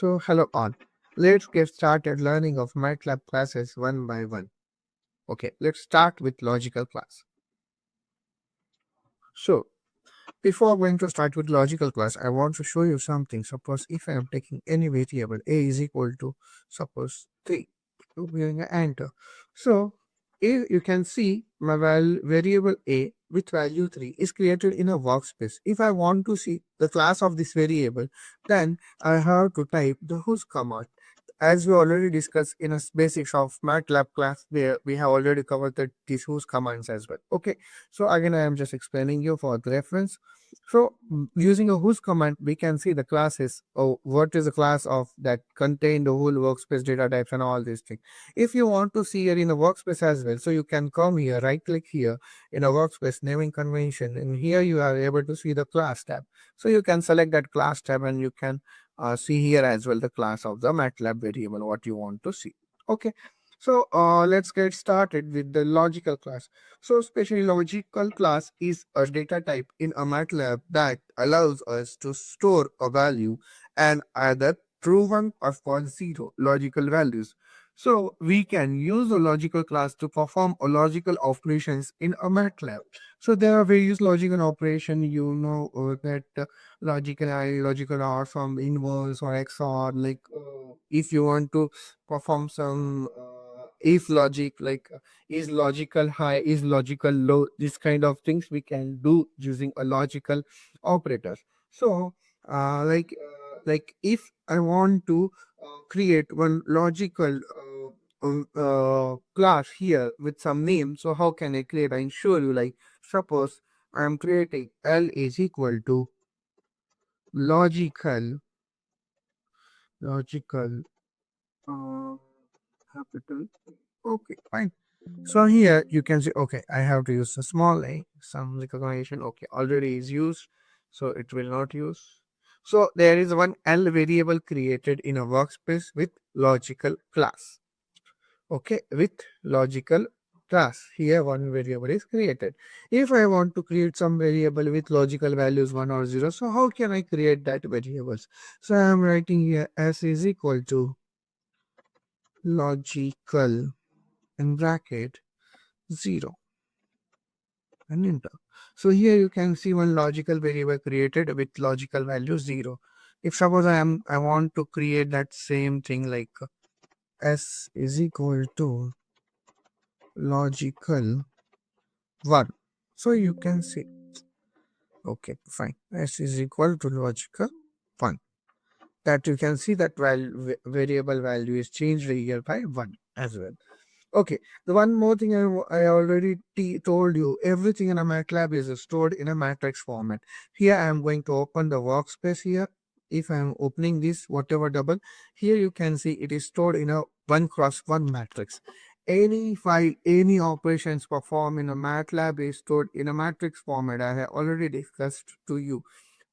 So hello all. Let's get started learning of Matlab classes one by one. Okay, let's start with logical class. So before going to start with logical class, I want to show you something. Suppose if I am taking any variable a is equal to suppose 3, giving an enter. So if you can see my variable a with value 3 is created in a workspace. If I want to see the class of this variable, then I have to type the whose command. As we already discussed in a basics of MATLAB class, where we have already covered these whose commands as well. Okay, so again I am just explaining you for the reference. So using a whose command, we can see the classes or what is the class of that contain the whole workspace data types and all these things. If you want to see it in a workspace as well, so you can come here, right click here in a workspace naming convention, and here you are able to see the class tab. So you can select that class tab and you can see here as well the class of the MATLAB variable what you want to see. Okay, so let's get started with the logical class. So especially logical class is a data type in a MATLAB that allows us to store a value and either true 1 or false 0 logical values. So we can use a logical class to perform a logical operations in a MATLAB. So there are various logical operation, that logical AND, logical OR, from inverse or XOR. Like if you want to perform some if logic, like is logical high, is logical low, this kind of things we can do using a logical operator. So like if I want to create one logical class here with some name, so how can I create? I show you, like suppose I am creating L is equal to logical uh, capital. Okay, fine. So here you can see, okay, I have to use a small a, some recognition, okay, already is used, so it will not use. So there is one L variable created in a workspace with logical class. Okay, with logical class. Here one variable is created. If I want to create some variable with logical values 1 or 0, so how can I create that variables? So I am writing here s is equal to logical in bracket 0 and enter. So here you can see one logical variable created with logical value 0. If suppose I want to create that same thing, like s is equal to logical 1. So you can see, okay, fine, s is equal to logical 1. That you can see that variable value is changed here by 1 as well. Okay, the one more thing I already told you, everything in a MATLAB is stored in a matrix format. Here I am going to open the workspace here. If I am opening this, whatever double, here you can see it is stored in a 1 cross 1 matrix. Any file, any operations performed in a MATLAB is stored in a matrix format. I have already discussed to you.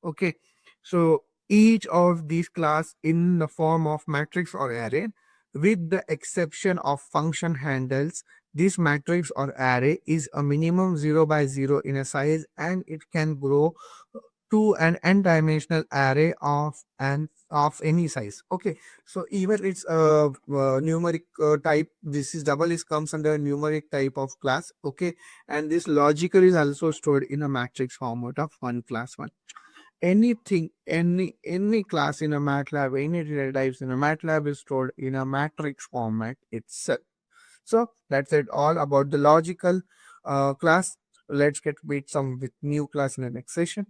Okay, so each of these class in the form of matrix or array, with the exception of function handles. This matrix or array is a minimum 0 by 0 in a size, and it can grow to an n-dimensional array of any size. Okay, so even it's a numeric type, this is double is comes under numeric type of class. Okay, and this logical is also stored in a matrix format of 1 class 1. Anything, any class in a MATLAB, any data types in a MATLAB is stored in a matrix format itself. So that's it all about the logical class. Let's get with some with new class in the next session.